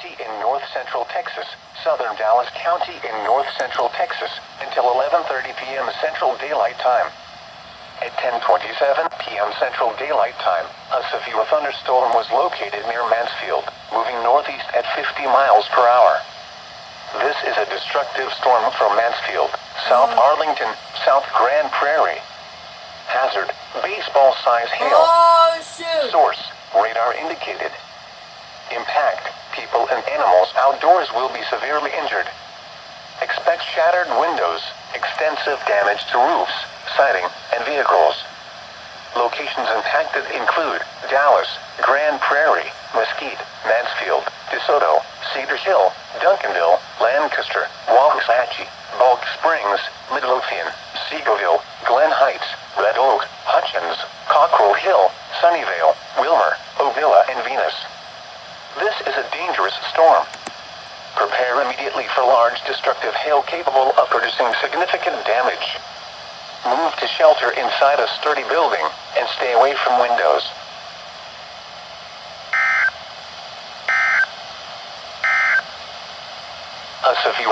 County in north-central Texas, southern Dallas County in north-central Texas, until 11:30 p.m. Central Daylight Time. At 10:27 p.m. Central Daylight Time, a severe thunderstorm was located near Mansfield, moving northeast at 50 miles per hour. This is a destructive storm from Mansfield, South Arlington, South Grand Prairie. Hazard, baseball-size hail. Oh, shoot! Source, radar indicated. Impact, people and animals outdoors will be severely injured. Expect shattered windows, extensive damage to roofs, siding, and vehicles. Locations impacted include Dallas, Grand Prairie, Mesquite, Mansfield, Desoto, Cedar Hill, Duncanville, Lancaster, Waxahachie, Balch Springs, Midlothian, Seagoville, Glen Heights, Red Oak, Hutchins, Cockrell Hill, Sunnyvale, Wilmer, Ovilla and Venus. This is a dangerous storm. Prepare immediately for large destructive hail capable of producing significant damage. Move to shelter inside a sturdy building and stay away from windows. A severe